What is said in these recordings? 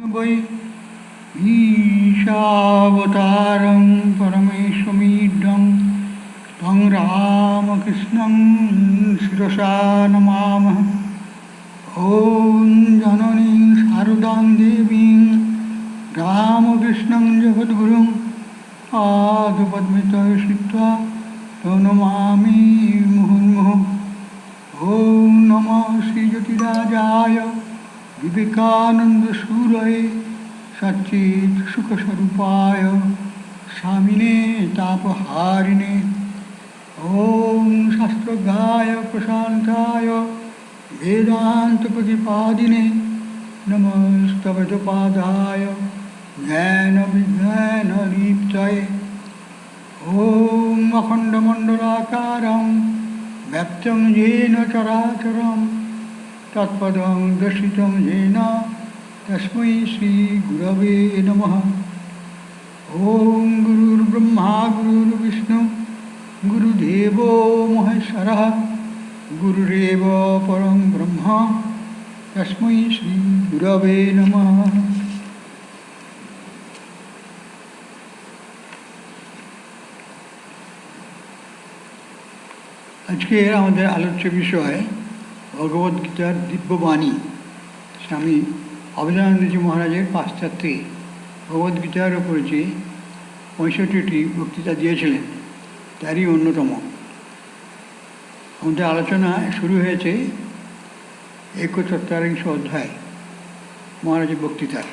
वै ईशावतारं परमेश्वमीड्यं तं रामकृष्णं शिरसा नमामः। ॐ जननीं शारदां देवीं रामकृष्णं जगद्गुरुं पादपद्मे श्रित्वा प्रणमामि मुहुर्मुहुः। ॐ नमः श्रीज्योतिराजाय विवेकानन्दसूरये सच्चित् सुखस्वरूपाय स्वामिने तापहारिणे। ॐ शास्त्रज्ञाय प्रशान्ताय वेदान्तप्रतिपादिने नमस्तवदपादाय ज्ञानविज्ञानदीप्तये। ॐ अखण्डमण्डलाकारं व्याप्तं येन चराचरं तत्पदं दर्शितं येन तस्मै श्रीगुरवे नमः। ॐ गुरुर्ब्रह्मा गुरुर्विष्णु गुरुदेवो महेश्वरः गुरुरेव परं ब्रह्म तस्मै श्रीगुरवे नमः। আজকে আমাদের আলোচ্য বিষয় ভগবদ্গীতার দিব্যবাণী। স্বামী অভেদানন্দজি মহারাজের পাশ্চাত্যে ভগবদ্গীতার ওপর যে 65টি বক্তৃতা দিয়েছিলেন তারই অন্যতম। আমাদের আলোচনা শুরু হয়েছে 71 অধ্যায় মহারাজের বক্তৃতার।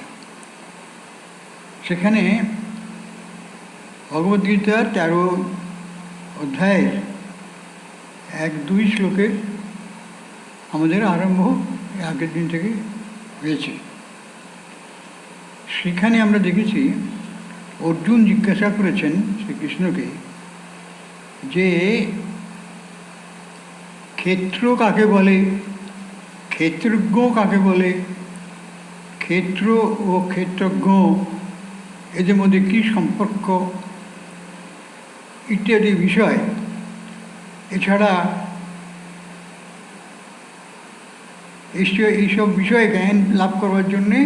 সেখানে ভগবদ্গীতার 13 অধ্যায়ের 1-2 শ্লোকের আমাদের আরম্ভ আগের দিন থেকে হয়েছে। সেখানে আমরা দেখেছি অর্জুন জিজ্ঞাসা করেছেন শ্রীকৃষ্ণকে যে ক্ষেত্র কাকে বলে, ক্ষেত্রজ্ঞ কাকে বলে, ক্ষেত্র ও ক্ষেত্রজ্ঞ এদের মধ্যে কী সম্পর্ক ইত্যাদি বিষয়। এছাড়া এইসব বিষয়ে জ্ঞান লাভ করবার জন্যে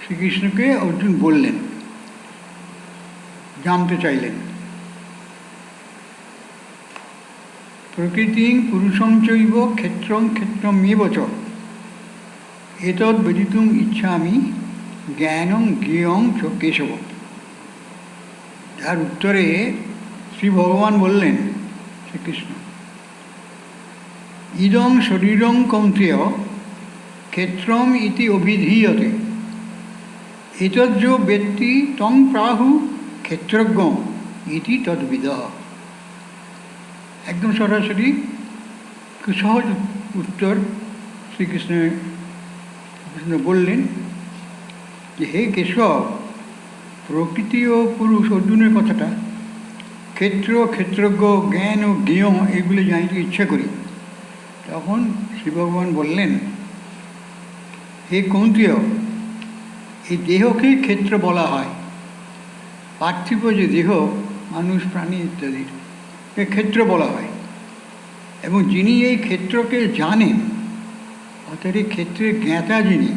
শ্রীকৃষ্ণকে অর্জুন বললেন, জানতে চাইলেন। প্রকৃতিং পুরুষং চৈব ক্ষেত্রং ক্ষেত্রমেব চ এতদ বেদিতুম ইচ্ছামি জ্ঞানং জ্ঞেয়ং চ কেশব। তার উত্তরে শ্রী ভগবান বললেন, শ্রীকৃষ্ণ, ইদং শরীরং কৌন্তেয় ক্ষেত্রম ইতি অভিধীয়তে এতজ্জ ব্যক্তি তং প্রাহু ক্ষেত্রজ্ঞ ইতি তদ্বিদঃ। একদম সরাসরি সহজ উত্তর শ্রীকৃষ্ণ বললেন যে, হে কেশব, প্রকৃতি ও পুরুষ অর্জুনের কথাটা, ক্ষেত্র ক্ষেত্রজ্ঞ জ্ঞান ও জ্ঞেয় এগুলো জানতে ইচ্ছা করি। তখন শ্রী ভগবান বললেন, হে কৌন্তেয়, এই দেহকেই ক্ষেত্র বলা হয়। পার্থিব যে দেহ, মানুষ প্রাণী ইত্যাদির ক্ষেত্র বলা হয়। এবং যিনি এই ক্ষেত্রকে জানেন, অর্থাৎ এই ক্ষেত্রের জ্ঞাতা যিনি,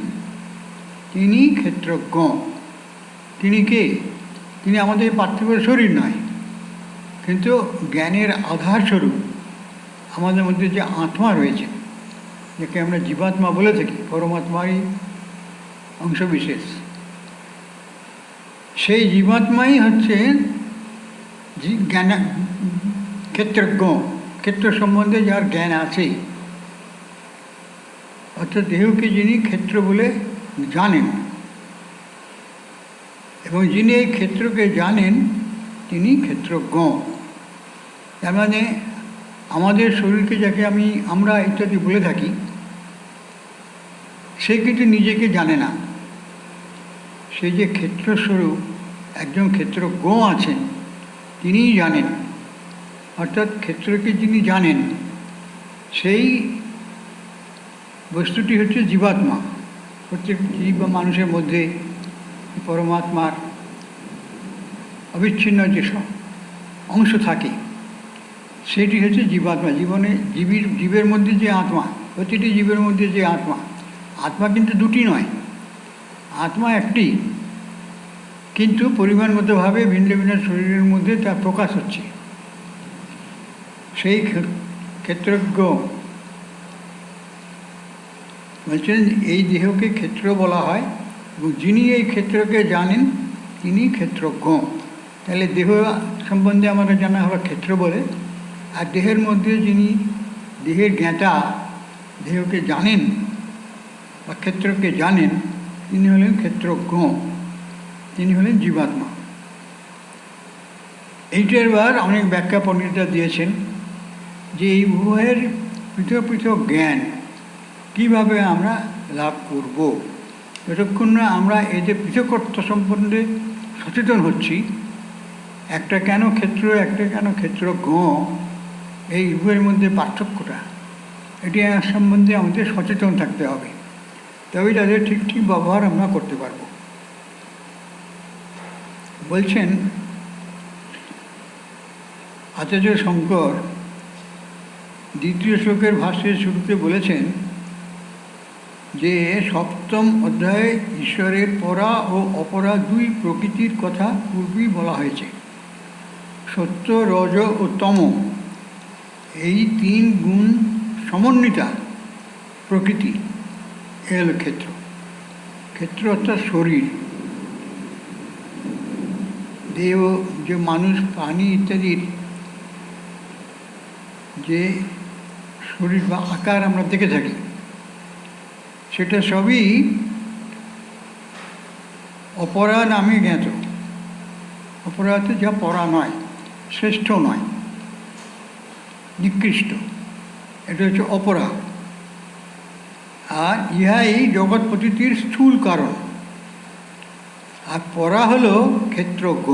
তিনি ক্ষেত্রজ্ঞ। তিনি কে? তিনি আমাদের পার্থিব শরীর নয়, কিন্তু জ্ঞানের আধার স্বরূপ আমাদের মধ্যে যে আত্মা রয়েছে, যাকে আমরা জীবাত্মা বলে থাকি, পরমাত্মারই অংশবিশেষ, সেই জীবাত্মাই হচ্ছে জ্ঞান ক্ষেত্রজ্ঞ। ক্ষেত্র সম্বন্ধে যার জ্ঞান আছে, অর্থাৎ দেহকে যিনি ক্ষেত্র বলে জানেন, এবং যিনি এই ক্ষেত্রকে জানেন তিনি ক্ষেত্রজ্ঞ। তার মানে আমাদের শরীরকে যাকে আমরা ইত্যাদি বলে থাকি, সে কিন্তু নিজেকে জানে না। সে যে ক্ষেত্রস্বরূপ একজন ক্ষেত্রজ্ঞ আছেন, তিনিই জানেন। অর্থাৎ ক্ষেত্রকে যিনি জানেন, সেই বস্তুটি হচ্ছে জীবাত্মা। প্রত্যেক জীব বা মানুষের মধ্যে পরমাত্মার অবিচ্ছিন্ন যে সব অংশ থাকে, সেটি হচ্ছে জীবাত্মা। জীবের মধ্যে যে আত্মা, প্রতিটি জীবের মধ্যে যে আত্মা, আত্মা কিন্তু দুটি নয়, আত্মা একটি, কিন্তু পরিমাণগতভাবে ভিন্ন ভিন্ন শরীরের মধ্যে তা প্রকাশ হচ্ছে। সেই ক্ষেত্রজ্ঞ বলছেন এই দেহকে ক্ষেত্র বলা হয়, এবং যিনি এই ক্ষেত্রকে জানেন তিনি ক্ষেত্রজ্ঞ। তাহলে দেহ সম্বন্ধে আমাদের জানা হলো ক্ষেত্র বলে, আর দেহের মধ্যে যিনি দেহের জ্ঞাতা, দেহকে জানেন বা ক্ষেত্রকে জানেন, তিনি হলেন ক্ষেত্রজ্ঞ, তিনি হলেন জীবাত্মা। এইটার বার অনেক ব্যাখ্যা পণ্ডিতরা দিয়েছেন যে এই উভয়ের পৃথক পৃথক জ্ঞান কীভাবে আমরা লাভ করব। যতক্ষণ না আমরা এদের পৃথকত্ব সম্বন্ধে সচেতন হচ্ছি, একটা কেন ক্ষেত্র, একটা কেন ক্ষেত্রজ্ঞ, এই উভয়ের মধ্যে পার্থক্যটা, এটি সম্বন্ধে আমাদের সচেতন থাকতে হবে, তবেই তাদের ঠিক ঠিক ব্যবহার আমরা করতে পারব। বলছেন আচার্য শঙ্কর দ্বিতীয় শ্লোকের ভাষ্যের শুরুতে বলেছেন যে সপ্তম অধ্যায়ে ঈশ্বরের পরা ও অপরা দুই প্রকৃতির কথা পূর্বেই বলা হয়েছে। সত্য, রজ ও তম এই তিন গুণ সমন্বিতা প্রকৃতি এল ক্ষেত্র। ক্ষেত্র অর্থাৎ শরীর, দেহ, যে মানুষ, প্রাণী ইত্যাদির যে শরীর বা আকার আমরা দেখে থাকি, সেটা সবই অপরা নামে জ্ঞাত। অপরা হচ্ছে যা পরা নয়, শ্রেষ্ঠ নয়, নিকৃষ্ট, এটা হচ্ছে অপরা। আর ইহাই জগৎপতিটির স্থূল কারণ। আর পরা হলো ক্ষেত্রজ্ঞ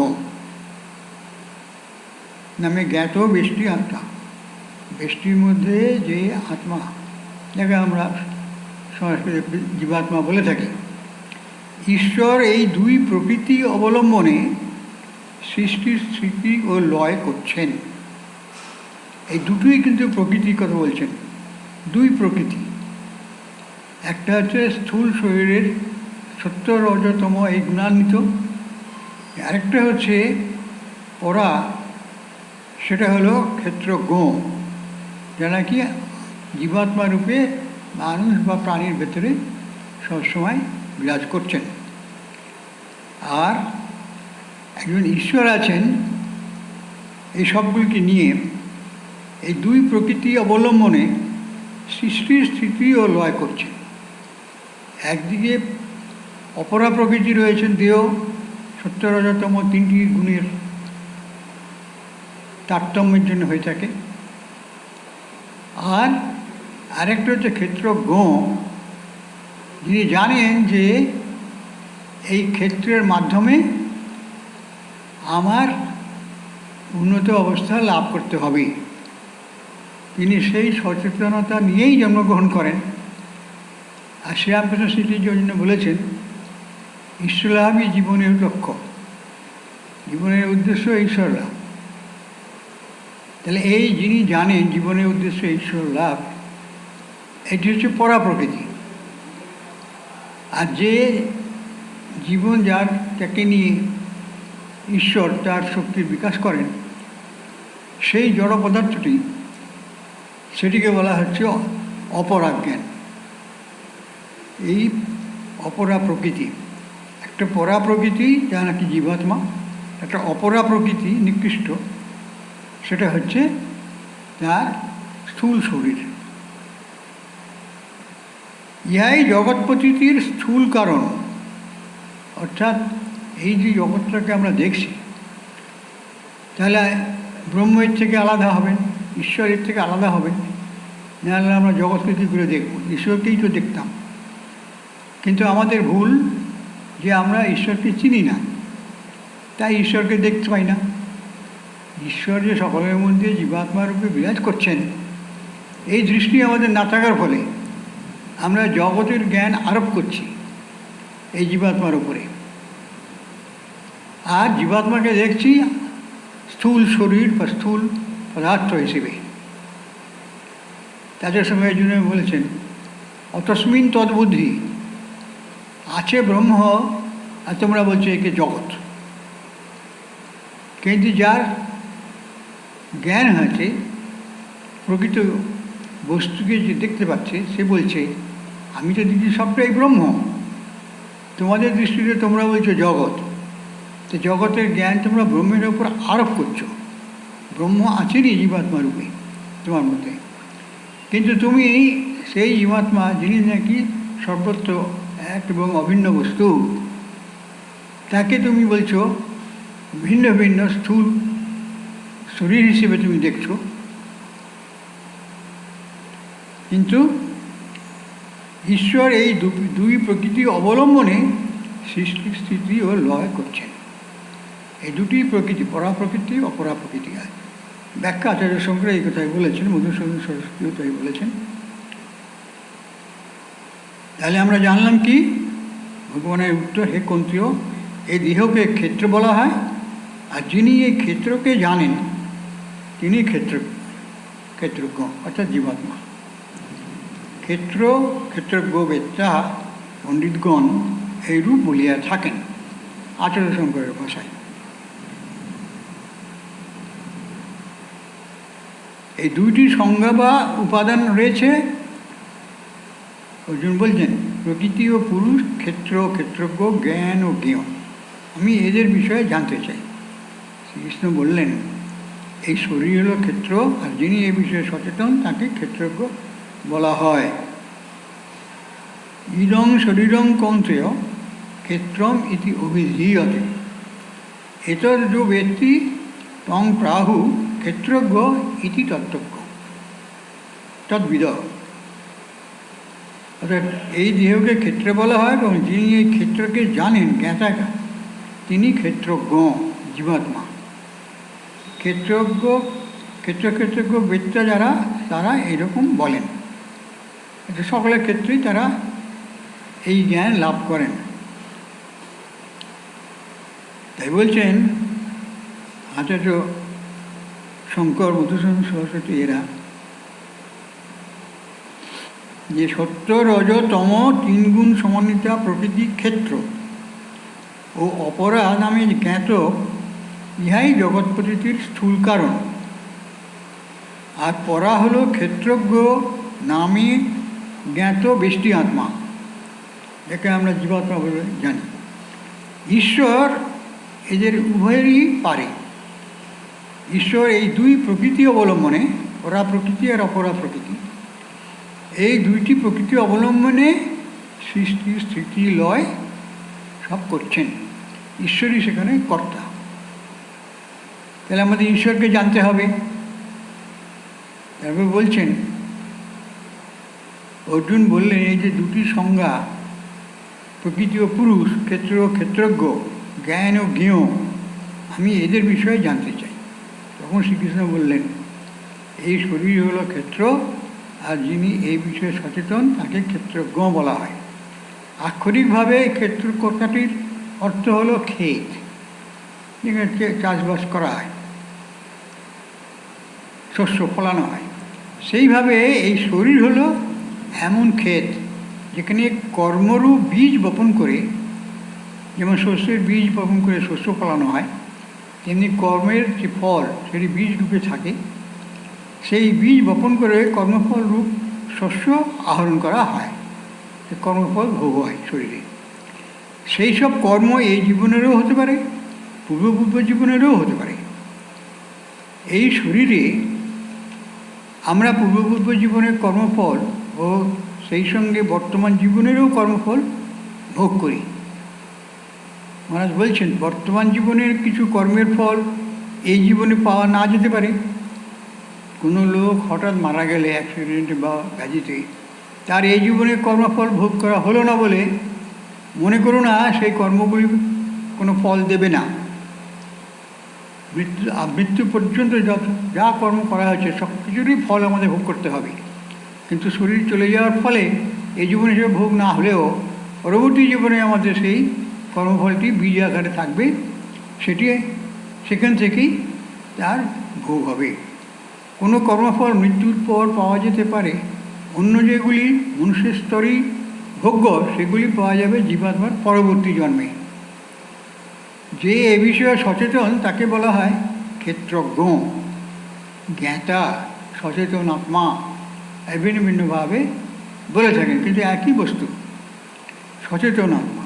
নামে জ্ঞাত ব্যষ্টি আত্মা। ব্যষ্টির মধ্যে যে আত্মা, যাকে আমরা সংস্কৃতে জীবাত্মা বলে থাকি, ঈশ্বর এই দুই প্রকৃতি অবলম্বনে সৃষ্টির স্থিতি ও লয় করছেন। এই দুটোই কিন্তু প্রকৃতির কথা বলছেন, দুই প্রকৃতি। একটা হচ্ছে স্থূল শরীরের সত্য, রজতম এই গুণান্বিত, আরেকটা হচ্ছে পরা, সেটা হলো ক্ষেত্রজ্ঞ, যা নাকি জীবাত্মা রূপে মানুষ বা প্রাণীর ভেতরে সবসময় বিরাজ করছেন। আর একজন ঈশ্বর আছেন এই সবগুলিকে নিয়ে, এই দুই প্রকৃতি অবলম্বনে সৃষ্টির স্থিতি ও লয় করছেন। একদিকে অপরা প্রকৃতি রয়েছেন, দেহ, সত্য, রজতম তিনটি গুণের তারতম্যের জন্য হয়ে থাকে। আর আরেকটা হচ্ছে ক্ষেত্রজ্ঞ, যিনি জানেন যে এই ক্ষেত্রের মাধ্যমে আমার উন্নত অবস্থা লাভ করতে হবে। তিনি সেই সচেতনতা নিয়েই জন্মগ্রহণ করেন। আর শ্রীরামকৃষ্ণ স্মৃতির জন্য বলেছেন ঈশ্বর লাভই জীবনের লক্ষ্য, জীবনের উদ্দেশ্য ঈশ্বর লাভ। তাহলে এই যিনি জানেন জীবনের উদ্দেশ্য ঈশ্বর লাভ, এটি হচ্ছে পরা প্রকৃতি। আর যে জীবন যাকে নিয়ে ঈশ্বর তার শক্তির বিকাশ করেন, সেই জড় পদার্থটি, সেটিকে বলা হচ্ছে অপরাজ্ঞান। এই অপরা প্রকৃতি, একটা পরা প্রকৃতি যা নাকি জীবাত্মা, একটা অপরা প্রকৃতি নিকৃষ্ট, সেটা হচ্ছে তার স্থূল শরীর। ইহাই জগৎপতিটির স্থূল কারণ। অর্থাৎ এই যে জগৎটাকে আমরা দেখছি, তাহলে ব্রহ্মের থেকে আলাদা হবেন, ঈশ্বরের থেকে আলাদা হবেন, নাহলে আমরা জগৎকে কী করে দেখব? ঈশ্বরকেই তো দেখতাম। কিন্তু আমাদের ভুল যে আমরা ঈশ্বরকে চিনি না, তাই ঈশ্বরকে দেখতে পাই না। ঈশ্বর যে সকলের মধ্যে জীবাত্মার রূপে বিরাজ করছেন, এই দৃষ্টি আমাদের না থাকার ফলে আমরা জগতের জ্ঞান আরোপ করছি এই জীবাত্মার উপরে। আর জীবাত্মাকে দেখছি স্থূল শরীর বা স্থূল পদার্থ হিসেবে। তাদের সঙ্গে এই জন্য বলেছেন অতস্মিন তদ্বুদ্ধি, আছে ব্রহ্ম, আর তোমরা বলছো একে জগৎ। কিন্তু যার জ্ঞান হয়েছে, প্রকৃত বস্তুকে যে দেখতে পাচ্ছে, সে বলছে আমি তো দেখছি সবটাই ব্রহ্ম। তোমাদের দৃষ্টিতে তোমরা বলছো জগৎ, তো জগতের জ্ঞান তোমরা ব্রহ্মের ওপর আরোপ করছো। ব্রহ্ম আছেনই জীবাত্মা রূপে তোমার মধ্যে, কিন্তু তুমি সেই জীবাত্মা যিনি নাকি সর্বত্র এক এবং অভিন্ন বস্তু, তাকে তুমি বলছো ভিন্ন ভিন্ন স্থূল শরীর হিসেবে তুমি দেখছো। কিন্তু ঈশ্বর এই দুই প্রকৃতি অবলম্বনে সৃষ্টি স্থিতি ও লয় করছেন। এই দুটি প্রকৃতি, পরা প্রকৃতি অপরা প্রকৃতি। ব্যাখ্যা আচার্য শঙ্কর এই কথাই বলেছেন, মধুসূদন সরস্বতীও তাই বলেছেন। তাহলে আমরা জানলাম কি? ভগবানের উত্তর, হে কন্ত্রীয়, এই দেহকে ক্ষেত্র বলা হয়, আর যিনি এই ক্ষেত্রকে জানেন তিনি ক্ষেত্রজ্ঞ অর্থাৎ জীবাত্মা। ক্ষেত্রজ্ঞ বেত্তা পণ্ডিতগণ এই রূপ বলিয়া থাকেন আচার্য শঙ্করের ভাষায়। এই দুইটি সংজ্ঞা বা উপাদান রয়েছে। অর্জুন বলছেন প্রকৃতি ও পুরুষ, ক্ষেত্র, ক্ষেত্রজ্ঞ, জ্ঞান ও জ্ঞেয়, আমি এদের বিষয়ে জানতে চাই। শ্রীকৃষ্ণ বললেন এই শরীর হলো ক্ষেত্র, আর যিনি এ বিষয়ে সচেতন তাকে ক্ষেত্রজ্ঞ বলা হয়। ইদং শরীরং কৌন্তেয় ক্ষেত্রম ইতি অভিধীয়তে এতদ্যো ব্যক্তি তং প্রাহু ক্ষেত্রজ্ঞ ইতি তত্ত্বজ্ঞ তদ্বিদ। অর্থাৎ এই দেহকে ক্ষেত্র বলা হয়, এবং যিনি এই ক্ষেত্রকে জানেন, জ্ঞাতা, তিনি ক্ষেত্রজ্ঞ জীবাত্মা। ক্ষেত্রজ্ঞ বেত্তা যারা, তারা এইরকম বলেন। এটা সকলের ক্ষেত্রেই তারা এই জ্ঞান লাভ করেন। তাই বলছেন আচার্য শঙ্কর, মধুসূদন সরস্বতী এরা, যে সত্য রজ তম তিন গুণ সমন্বিতা প্রকৃতি ক্ষেত্র ও অপরা নামে জ্ঞাত, ইহাই জগৎপতির স্থূল কারণ। আর পরা হলো ক্ষেত্রজ্ঞ নামে জ্ঞাত বেষ্টি আত্মা, যাকে আমরা জীবাত্মা বলে জানি। ঈশ্বর এদের উভয়েরই পারে। ঈশ্বর এই দুই প্রকৃতি অবলম্বনে, পরা প্রকৃতি আর অপরা প্রকৃতি, এই দুইটি প্রকৃতি অবলম্বনে সৃষ্টি স্থিতি লয় সব করছেন। ঈশ্বরই সেখানে কর্তা। তাহলে আমাদের ঈশ্বরকে জানতে হবে। তারপর বলছেন, অর্জুন বললেন এই যে দুটি সংজ্ঞা, প্রকৃতি ও পুরুষ, ক্ষেত্র ও ক্ষেত্রজ্ঞ, জ্ঞান ও জ্ঞেয়, আমি এদের বিষয়ে জানতে চাই। তখন শ্রীকৃষ্ণ বললেন এই শরীর হলো ক্ষেত্র, আর যিনি এই বিষয়ে সচেতন তাকে ক্ষেত্রজ্ঞ বলা হয়। আক্ষরিকভাবে ক্ষেত্র কথাটির অর্থ হলো ক্ষেত, যেখানে চাষবাস করা হয়, শস্য ফলানো হয়। সেইভাবে এই শরীর হলো এমন ক্ষেত যেখানে কর্মরূপ বীজ বপন করে, যেমন শস্যের বীজ বপন করে শস্য ফলানো হয়, তেমনি কর্মের যে ফল সেটি বীজ রূপে থাকে। সেই বীজ বপন করে কর্মফল রূপ শস্য আহরণ করা হয়, কর্মফল ভোগ হয় শরীরে। সেই সব কর্ম এই জীবনেরও হতে পারে, পূর্ব জীবনেরও হতে পারে। এই শরীরে আমরা পূর্ব জীবনের কর্মফল ও সেই সঙ্গে বর্তমান জীবনেরও কর্মফল ভোগ করি। মহারাজ বলছেন বর্তমান জীবনের কিছু কর্মের ফল এই জীবনে পাওয়া না যেতে পারে। কোনো লোক হঠাৎ মারা গেলে অ্যাক্সিডেন্টে বা ব্যাধিতে, তার এই জীবনে কর্মফল ভোগ করা হলো না বলে মনে করো না সেই কর্মগুলি কোনো ফল দেবে না। মৃত্যু পর্যন্ত যা কর্ম করা হয়েছে সব কিছুরই ফল আমাদের ভোগ করতে হবে। কিন্তু শরীর চলে যাওয়ার ফলে এই জীবনে সে ভোগ না হলেও পরবর্তী জীবনে আমাদের সেই কর্মফলটি বীজ আকারে থাকবে, সেটি সেখান থেকেই তার ভোগ হবে। কোনো কর্মফল মৃত্যুর পর পাওয়া যেতে পারে, অন্য যেগুলি মনুষ্যের স্তরেই ভোগ্য সেগুলি পাওয়া যাবে জীবাত্মার পরবর্তী জন্মে। যে এ বিষয়ে সচেতন তাকে বলা হয় ক্ষেত্রজ্ঞ, জ্ঞাতা, সচেতন আত্মা, ভিন্ন ভিন্নভাবে বলে থাকেন, কিন্তু একই বস্তু সচেতন আত্মা।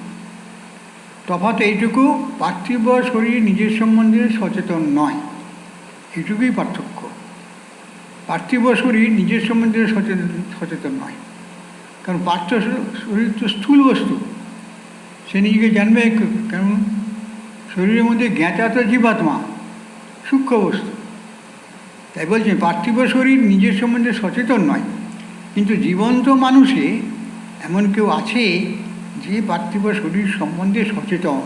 তফাৎ এইটুকু, পার্থিব শরীর নিজের সম্বন্ধে সচেতন নয়, এইটুকুই পার্থক্য। পার্থিব শরীর নিজের সম্বন্ধে সচেতন নয়, কারণ পার্থিব শরীর তো স্থূল বস্তু, সে নিজেকে জানবে কারণ শরীরের মধ্যে জ্ঞাতা তো জীবাত্মা, সূক্ষ্ম বস্তু। তাই বলছেন পার্থিব শরীর নিজের সম্বন্ধে সচেতন নয়, কিন্তু জীবন্ত মানুষে এমন কেউ আছে যে পার্থিব শরীর সম্বন্ধে সচেতন।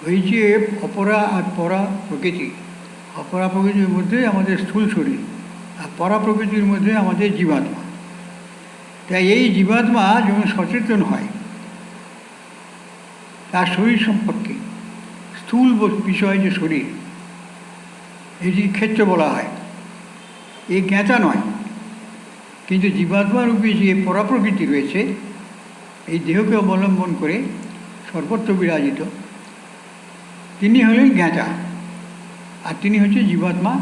ওই যে অপরা আর পরা প্রকৃতি, অপরা প্রকৃতির মধ্যে আমাদের স্থূল শরীর, আর পরা প্রকৃতির মধ্যে আমাদের জীবাত্মা। তাই এই জীবাত্মা যখন সচেতন হয় তার শরীর সম্পর্কে, স্থূল বিষয় যে শরীর, এটি ক্ষেত্র বলা হয়, এই জ্ঞাতা নয়। কিন্তু জীবাত্মারূপী যে পরাপ্রকৃতি রয়েছে, এই দেহকে অবলম্বন করে সর্বত্র বিরাজিত, তিনি হলেন জ্ঞাতা, আর তিনি হচ্ছে জীবাত্মা।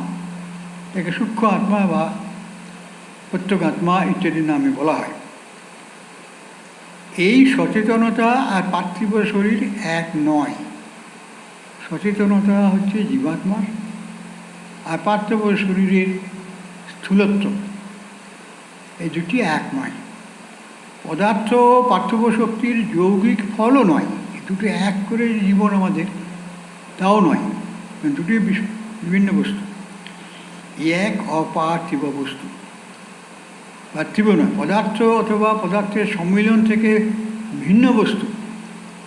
তাকে সূক্ষ্ম আত্মা বা প্রত্যগাত্মা ইত্যাদি নামে বলা হয়। এই সচেতনতা আর পার্থিব শরীর এক নয়। সচেতনতা হচ্ছে জীবাত্মার, আর পার্থিব শরীরের স্থূলত্ব, এই দুটি এক নয়। পদার্থ পার্থিব শক্তির যৌগিক ফলও নয়, এই দুটো এক করে জীবন আমাদের, তাও নয়, দুটি বিভিন্ন বস্তু, এক অপার্থিব বস্তু। পার্থিব নয়, পদার্থ অথবা পদার্থের সম্মিলন থেকে ভিন্ন বস্তু,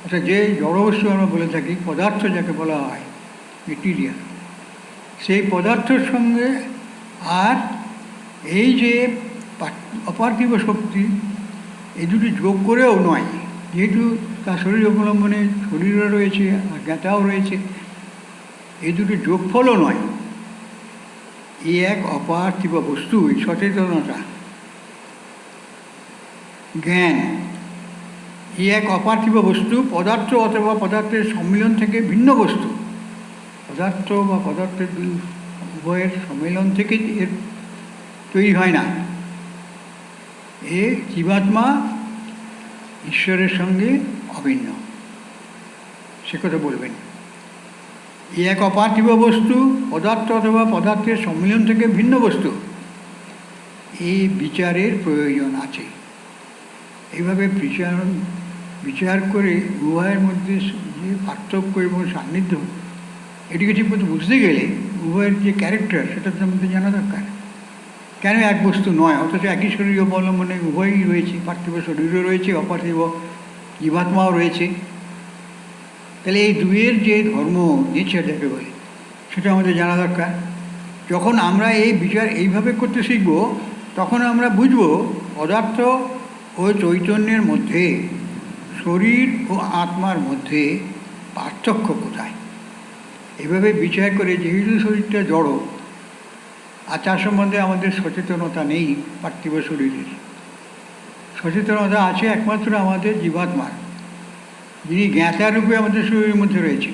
অর্থাৎ যে জড়বস্তু আমরা বলে থাকি, পদার্থ যাকে বলা হয় মেটেরিয়াল, সেই পদার্থের সঙ্গে আর এই যে অপার্থিব শক্তি, এই দুটি যোগ করেও নয়, যেহেতু তার শরীর অবলম্বনে শরীরও রয়েছে আর জ্ঞাতাও রয়েছে, এই দুটি যোগফলও নয়। এই এক অপার্থিব বস্তু, সচেতনতা, জ্ঞান, এই এক অপার্থিব বস্তু পদার্থ অথবা পদার্থের সম্মিলন থেকে ভিন্ন বস্তু। পদার্থ বা পদার্থের উভয়ের সম্মিলন থেকে এর তৈরি হয় না। এ জীবাত্মা ঈশ্বরের সঙ্গে অভিন্ন, সে কথা বলবেন। এই এক অপার্থিব বস্তু পদার্থ অথবা পদার্থের সম্মিলন থেকে ভিন্ন বস্তু, এই বিচারের প্রয়োজন আছে। এইভাবে বিচার করে উভয়ের মধ্যে যে পার্থক্য এবং সান্নিধ্য, এটিকে ঠিক মতো বুঝতে গেলে উভয়ের যে ক্যারেক্টার সেটা তার মধ্যে জানা দরকার। কেন এক বস্তু নয়, অথচ একই শরীর অবলম্বনে উভয়ই রয়েছে, পার্থিব শরীরও রয়েছে, অপার্থিব জীবাত্মাও রয়েছে। তাহলে এই দুইয়ের যে ধর্ম নেচার যাকে বলে, সেটা আমাদের জানা দরকার। যখন আমরা এই বিচার এইভাবে করতে শিখব, তখন আমরা বুঝব পদার্থ ও চৈতন্যের মধ্যে, শরীর ও আত্মার মধ্যে পার্থক্য কোথায়। এভাবে বিচার করে যেহেতু শরীরটা জড়, আর তার সম্বন্ধে আমাদের সচেতনতা নেই, পার্থিব শরীরের সচেতনতা আছে একমাত্র আমাদের জীবাত্মার, যিনি জ্ঞাতারূপে আমাদের শরীরের মধ্যে রয়েছে।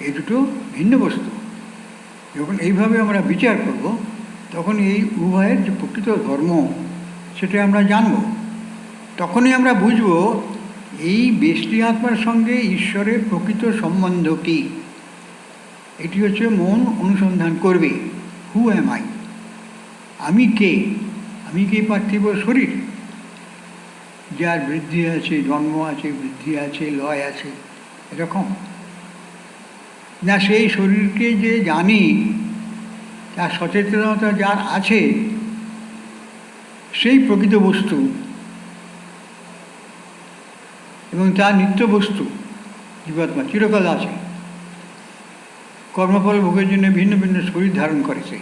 এই দুটো ভিন্ন বস্তু। যখন এইভাবে আমরা বিচার করব, তখন এই উভয়ের যে প্রকৃত ধর্ম সেটা আমরা জানব। তখনই আমরা বুঝব এই ব্যষ্টি আত্মার সঙ্গে ঈশ্বরের প্রকৃত সম্বন্ধ কী। এটি হচ্ছে মন অনুসন্ধান করবে, হু অ্যাম আই, আমি কে। আমি কে পার্থিব শরীর, যার বৃদ্ধি আছে, জন্ম আছে, বৃদ্ধি আছে, লয় আছে, এরকম না সেই শরীরকে যে জানি, তার সচেতনতা যার আছে, সেই প্রকৃত বস্তু এবং তার নিত্য বস্তু জীবাত্মা চিরকাল আছে। কর্মফল ভোগের জন্য ভিন্ন ভিন্ন শরীর ধারণ করেছে,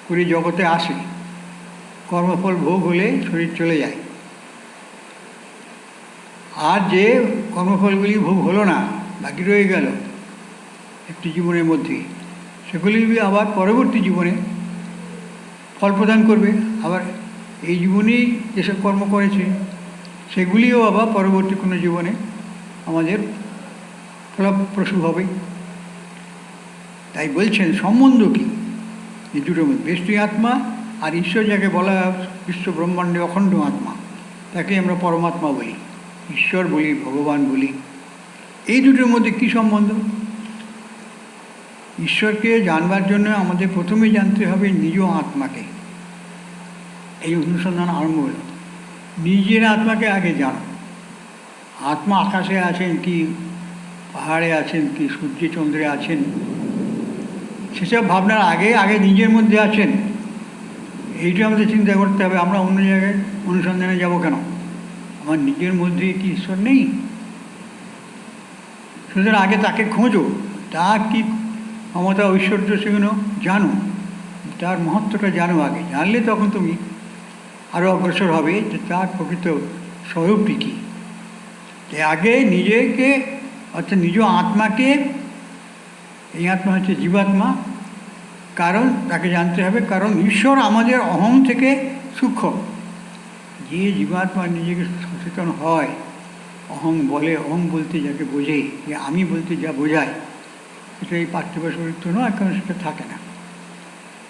করে জগতে আসে, কর্মফল ভোগ হলে শরীর চলে যায়। আর যে কর্মফলগুলি ভোগ হলো না, বাকি রয়ে গেল একটি জীবনের মধ্যে, সেগুলি আবার পরবর্তী জীবনে ফল প্রদান করবে। আবার এই জীবনেই যেসব কর্ম করেছে সেগুলিও আবার পরবর্তী কোনো জীবনে আমাদের ফলপ্রসূ হবে। তাই বলছেন সম্বন্ধ কী এই দুটোর মধ্যে, ব্যষ্টি আত্মা আর ঈশ্বর যাকে বলা বিশ্ব ব্রহ্মাণ্ডে অখণ্ড আত্মা, তাকে আমরা পরমাত্মা বলি, ঈশ্বর বলি, ভগবান বলি। এই দুটোর মধ্যে কী সম্বন্ধ? ঈশ্বরকে জানবার জন্য আমাদের প্রথমে জানতে হবে নিজ আত্মাকে। এই অনুসন্ধান আরম্ভ হল, নিজের আত্মাকে আগে জানো। আত্মা আকাশে আছেন কি পাহাড়ে আছেন কি সূর্যে চন্দ্রে আছেন, সেসব ভাবনার আগে আগে নিজের মধ্যে আছেন। এইটা আমাদের চিন্তা করতে হবে। আমরা অন্য জায়গায় অনুসন্ধানে যাব কেন? আমার নিজের মধ্যে কি ঈশ্বর নেই? সুতরাং আগে তাকে খোঁজো, তার কি ক্ষমতা ঐশ্বর্য সেগুলো জানো, তার মহত্বটা জানো আগে। জানলে তখন তুমি আরও অগ্রসর হবে যে তার প্রকৃত স্বরূপটি কী। আগে নিজেকে অর্থাৎ নিজ আত্মাকে, এই আত্মা হচ্ছে জীবাত্মা, কারণ তাকে জানতে হবে, কারণ ঈশ্বর আমাদের অহং থেকে সূক্ষ্ম। যে জীবাত্মা নিজেকে সচেতন হয়, অহং বলে, অহং বলতে যাকে বোঝে, যে আমি বলতে যা বোঝায়, এটা এই পার্থিব শরীর তো নয়, কারণ সেটা থাকে না।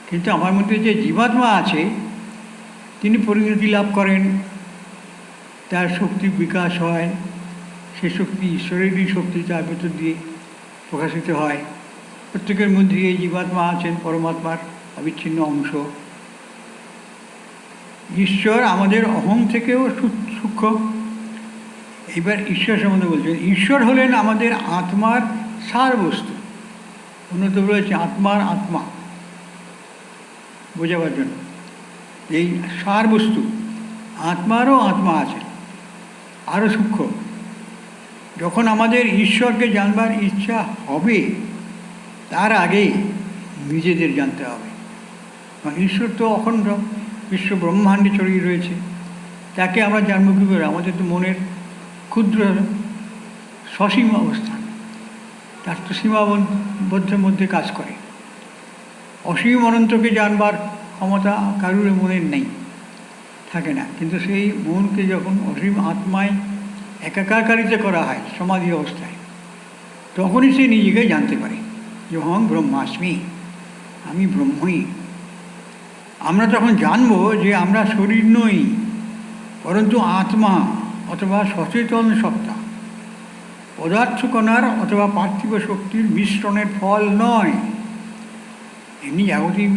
কিন্তু আমার মধ্যে যে জীবাত্মা আছে, তিনি পরিণতি লাভ করেন, তার শক্তি বিকাশ হয়, সে শক্তি ঈশ্বরেরই শক্তি তার ভেতর দিয়ে প্রকাশিত হয়। প্রত্যেকের মধ্যে এই জীবাত্মা আছেন পরমাত্মার অবিচ্ছিন্ন অংশ। ঈশ্বর আমাদের অহং থেকেও সূক্ষ্ম। এবার ঈশ্বর সম্বন্ধে বলছেন, ঈশ্বর হলেন আমাদের আত্মার সার বস্তু। উন্নত বলেছে আত্মার আত্মা বোঝাবার জন্য, এই সার বস্তু আত্মারও আত্মা আছে, আরও সূক্ষ্ম। যখন আমাদের ঈশ্বরকে জানবার ইচ্ছা হবে, তার আগে নিজেদের জানতে হবে। কারণ ঈশ্বর তো অখণ্ড, বিশ্ব ব্রহ্মাণ্ডে ছড়িয়ে রয়েছে, তাকে আমরা জানবো কী করে? আমাদের তো মনের ক্ষুদ্র সসীম অবস্থান, তার তো সীমাবদ্ধের মধ্যে কাজ করে। অসীম অনন্তকে জানবার ক্ষমতা কারুর মনের নেই, থাকে না। কিন্তু সেই মনকে যখন অসীম আত্মায় একাকারকারিতা করা হয় সমাধি অবস্থায়, তখনই সে নিজেকে জানতে পারে যে অহং ব্রহ্মাস্মি, আমি ব্রহ্মই। আমরা তখন জানব যে আমরা শরীর নই, পরন্তু আত্মা অথবা সচেতন সত্তা, পদার্থ কণার অথবা পার্থিব শক্তির মিশ্রণের ফল নয়। এমনি জাগতিক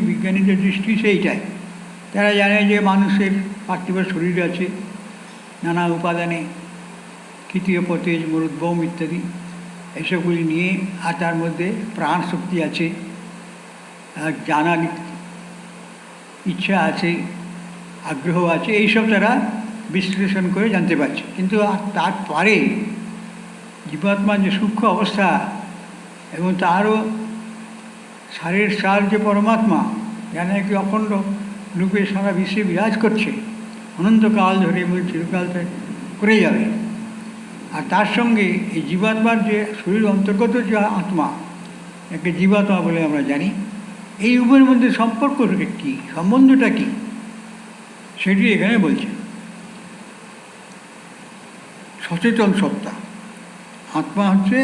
বিজ্ঞানীদের দৃষ্টি সেইটাই। তারা জানে যে মানুষের পার্থিব শরীর আছে নানা উপাদানে, তৃতীয় পতেজ মরুদ্ভৌম ইত্যাদি এসবগুলি নিয়ে, আর তার মধ্যে প্রাণ শক্তি আছে, আর জানার ইচ্ছা আছে, আগ্রহ আছে, এইসব তারা বিশ্লেষণ করে জানতে পারছে। কিন্তু তারপরে জীবাত্মার যে সূক্ষ্ম অবস্থা এবং তারও সারের সার যে পরমাত্মা, জানে কি অখণ্ড রূপে সারা বিশ্বে বিরাজ করছে অনন্তকাল ধরে এবং চিরকাল করে যাবে। আর তার সঙ্গে এই জীবাত্মার যে শরীর অন্তর্গত যে আত্মা, একে জীবাত্মা বলে আমরা জানি, এই উভয়ের মধ্যে সম্পর্কটা কী, সম্বন্ধটা কী, সেটি এখানে বলছে। সচেতন সত্তা, আত্মা হচ্ছে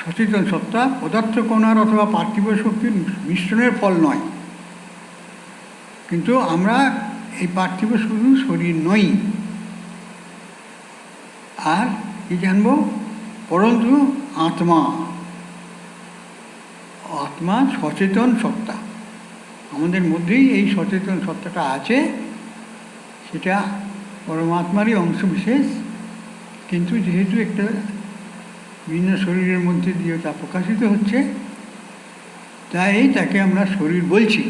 সচেতন সত্তা, পদার্থ কণার অথবা পার্থিব শক্তির মিশ্রণের ফল নয়। কিন্তু আমরা এই পার্থিব শুধু শরীর নই। আর কি জানব? পরন্তু আত্মা, আত্মা সচেতন সত্তা, আমাদের মধ্যেই এই সচেতন সত্তাটা আছে, সেটা পরমাত্মারই অংশ বিশেষ। কিন্তু যেহেতু একটা ভিন্ন শরীরের মধ্যে দিয়ে তা প্রকাশিত হচ্ছে, তাই তাকে আমরা শরীর বলছি।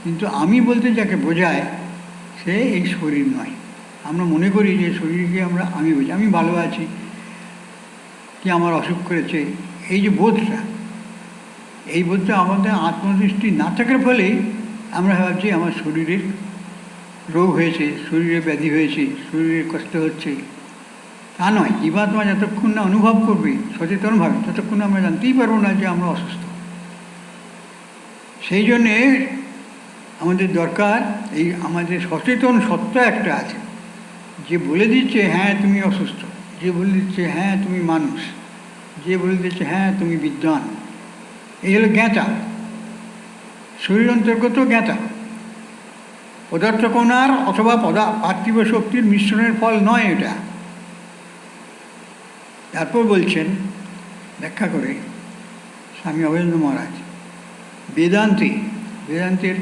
কিন্তু আমি বলতে যাকে বোঝায় সে এই শরীর নয়। আমরা মনে করি যে শরীরকে আমরা আমি বলছি, আমি ভালো আছি, কি আমার অসুখ করেছে, এই যে বোধটা, এই বোধটা আমাদের আত্মদৃষ্টি না থাকার ফলেই আমরা ভাবছি আমার শরীরের রোগ হয়েছে, শরীরে ব্যাধি হয়েছে, শরীরে কষ্ট হচ্ছে। তা নয়। জীবাত্মা যতক্ষণ না অনুভব করবে সচেতনভাবে, ততক্ষণ আমরা জানতেই পারবো না যে আমরা অসুস্থ। সেই জন্যে আমাদের দরকার এই আমাদের সচেতন সত্তা একটা আছে, যে বলে দিচ্ছে হ্যাঁ তুমি অসুস্থ, যে বলে দিচ্ছে হ্যাঁ তুমি মানুষ, যে বলে দিচ্ছে হ্যাঁ তুমি বিদ্বান, এই হলো জ্ঞাতা, শরীর অন্তর্গত জ্ঞাতা। পদার্থ কণার অথবা পার্থিব শক্তির মিশ্রণের ফল নয় এটা। তারপর বলছেন ব্যাখ্যা করে স্বামী অভেন্দ্র মহারাজ, বেদান্তের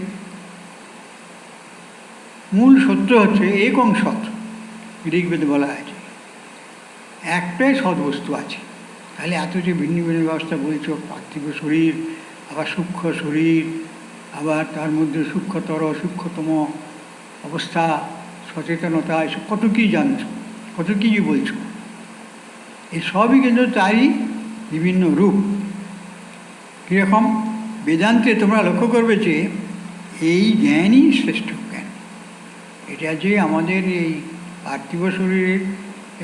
মূল সত্য হচ্ছে একং সৎ। ঋগ্বেদে বলা আছে একটাই সদ্বস্তু আছে। তাহলে এত যে ভিন্ন ভিন্ন ব্যবস্থা বলছো, পার্থিব শরীর, আবার সূক্ষ্ম শরীর, আবার তার মধ্যে সূক্ষ্মতর সূক্ষ্মতম অবস্থা, সচেতনতা, এসব কত কী জানছো, কত কী বলছো, এই সবই কিন্তু তারই বিভিন্ন রূপ। কীরকম? বেদান্তে তোমরা লক্ষ্য করবে যে এই জ্ঞানই শ্রেষ্ঠ জ্ঞান। এটা যে আমাদের এই পার্থিব শরীরের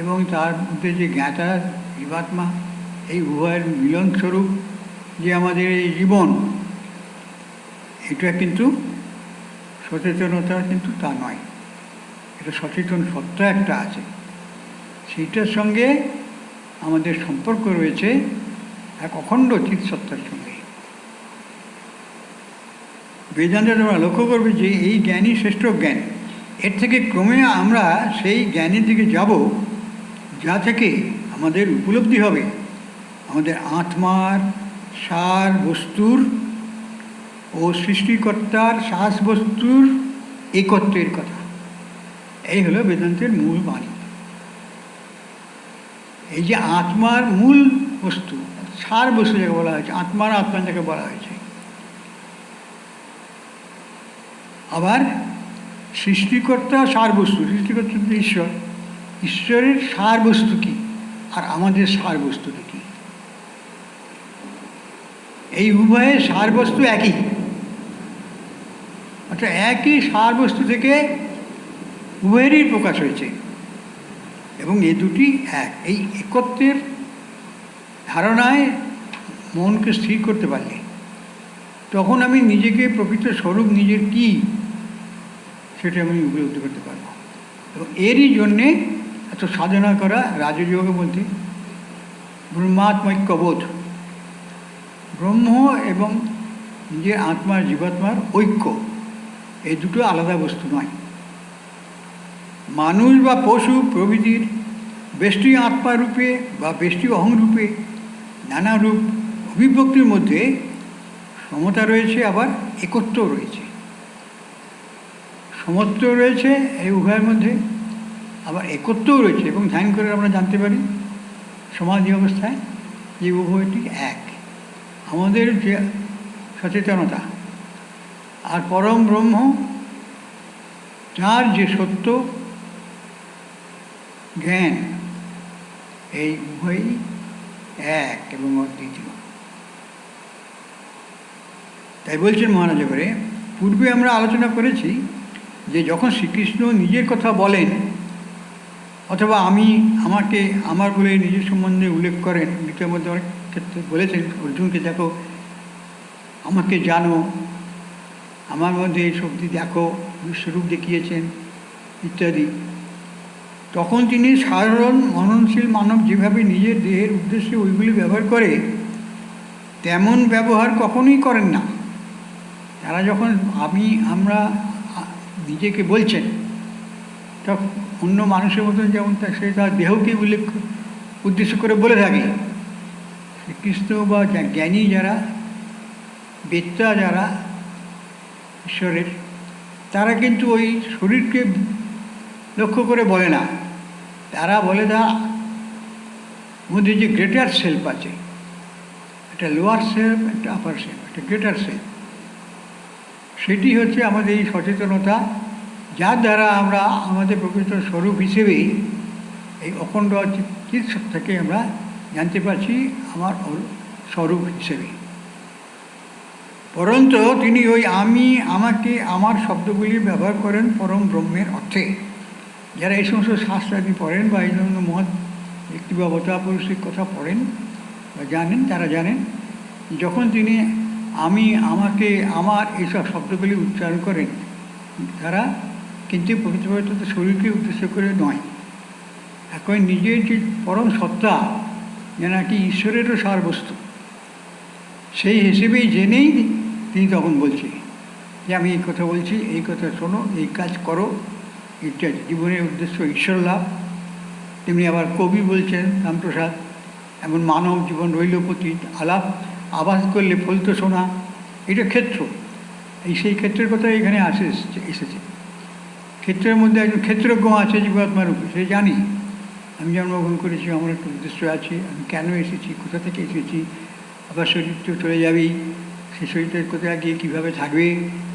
এবং তার মধ্যে যে জ্ঞাতা জীবাত্মা, এই উভয়ের মিলনস্বরূপ যে আমাদের এই জীবন, এটা কিন্তু সচেতনতা কিন্তু তা নয়। এটা সচেতন সত্তা একটা আছে, সেইটার সঙ্গে আমাদের সম্পর্ক রয়েছে এক অখণ্ড চিৎ সত্তার সঙ্গে। বেদান্তে তোমরা লক্ষ্য করবে যে এই জ্ঞানই শ্রেষ্ঠ জ্ঞান। এর থেকে ক্রমে আমরা সেই জ্ঞানের দিকে যাব, যা থেকে আমাদের উপলব্ধি হবে আমাদের আত্মার সার বস্তুর ও সৃষ্টিকর্তার শ্বাস বস্তুর একত্বের কথা। এই হলো বেদান্তের মূল বাণী। এই যে আত্মার মূল বস্তু, সার বস্তু যাকে বলা হয়েছে, আত্মা যাকে বলা হয়েছে, আবার সৃষ্টিকর্তা সার বস্তু, সৃষ্টিকর্তা ঈশ্বর, ঈশ্বরের সার বস্তু কী আর আমাদের সার বস্তুটা কী, এই উভয়ের সার বস্তু একই। অর্থাৎ একই সার বস্তু থেকে উভয়েরই প্রকাশ হয়েছে এবং এ দুটি এক। এই একত্বের ধারণায় মনকে স্থির করতে পারলে তখন আমি নিজেকে প্রকৃত স্বরূপ নিজের কী সেটা আমি উপলব্ধি করতে পারবো। এবং এরই জন্যে এত সাধনা করা। রাজযোগ বলতে ব্রহ্মাত্মৈক্যবোধ, ব্রহ্ম এবং নিজের আত্মার জীবাত্মার ঐক্য, এই দুটো আলাদা বস্তু নয়। মানুষ বা পশু প্রভৃতির বেষ্টি আত্মা রূপে বা বেষ্টি অহং রূপে নানা রূপ অভিব্যক্তির মধ্যে সমতা রয়েছে, আবার একত্ব রয়েছে। সমত্ব রয়েছে এই উভয়ের মধ্যে, আবার একত্বও রয়েছে। এবং ধ্যান করে আমরা জানতে পারি সমাধি অবস্থায় যে উভয়টি এক। আমাদের যে সচেতনতা আর পরম ব্রহ্ম, যার যে সত্য জ্ঞান, এই উভয়ই এক এবং অদ্বিতীয়। তাই বলছেন মহারাজ এবারে, পূর্বে আমরা আলোচনা করেছি যে যখন শ্রীকৃষ্ণ নিজের কথা বলেন অথবা আমাকে আমার বলে নিজের সম্বন্ধে উল্লেখ করেন, গীতার মধ্যে অনেক ক্ষেত্রে বলেছেন অর্জুনকে, দেখো আমাকে জানো, আমার মধ্যে এই শক্তি দেখো, বিশ্বরূপ দেখিয়েছেন ইত্যাদি। তখন তিনি সাধারণ মননশীল মানব যেভাবে নিজের দেহের উদ্দেশ্যে ওইগুলি ব্যবহার করে তেমন ব্যবহার কখনোই করেন না। তারা যখন আমরা নিজেকে বলছেন তখন অন্য মানুষের মতন যেমন সে তার দেহকে উদ্দেশ্য করে বলে থাকে, শ্রীকৃষ্ণ বা জ্ঞানী যারা, বেত্তা যারা ঈশ্বরের, তারা কিন্তু ওই শরীরকে লক্ষ্য করে বলে না। তারা বলে তার মধ্যে যে গ্রেটার সেলফ আছে, একটা লোয়ার সেলফ, একটা আপার সেলফ, একটা গ্রেটার সেলফ, সেটি হচ্ছে আমাদের এই সচেতনতা, যার দ্বারা আমরা আমাদের প্রকৃত স্বরূপ হিসেবে এই অখণ্ড চিৎ সত্তাকে আমরা জানতে পারছি আমার স্বরূপ হিসেবে। পরন্তু তিনি ওই আমাকে, আমার শব্দগুলি ব্যবহার করেন পরম ব্রহ্মের অর্থে। যারা এই সমস্ত শাস্ত্রাদি পড়েন বা এই ধরনের মহৎ ব্যক্তি বা অবতার পুরুষের কথা পড়েন বা জানেন, তারা জানেন যখন তিনি আমাকে, আমার এইসব শব্দগুলি উচ্চারণ করেন, তারা কিন্তু প্রকৃতপক্ষে শরীরকে উদ্দেশ্য করে নয়, এখন নিজের যে পরম সত্তা, যে নাকি ঈশ্বরেরও সারবস্তু, সেই হিসেবেই জেনেই তিনি তখন বলছে যে আমি এই কথা বলছি, এই কথা শোনো, এই কাজ করো, ইত্যাদি। জীবনের উদ্দেশ্য ঈশ্বর লাভ। তেমনি আবার কবি বলছেন রামপ্রসাদ, এমন মানব জীবন রইল পতীত, আলাপ আবাস করলে ফলতো শোনা। এটা ক্ষেত্র, এই সেই ক্ষেত্রের কথা এখানে এসেছে। ক্ষেত্রের মধ্যে একজন ক্ষেত্রজ্ঞ আছে জীবাত্মা রূপে, সে জানি আমি জন্মগ্রহণ করেছি, আমার একটা উদ্দেশ্য আছে, আমি কেন এসেছি, কোথা থেকে এসেছি, আবার শরীর তো চলে যাবেই, সেই শরীরটার কোথায় গিয়ে কীভাবে থাকবে,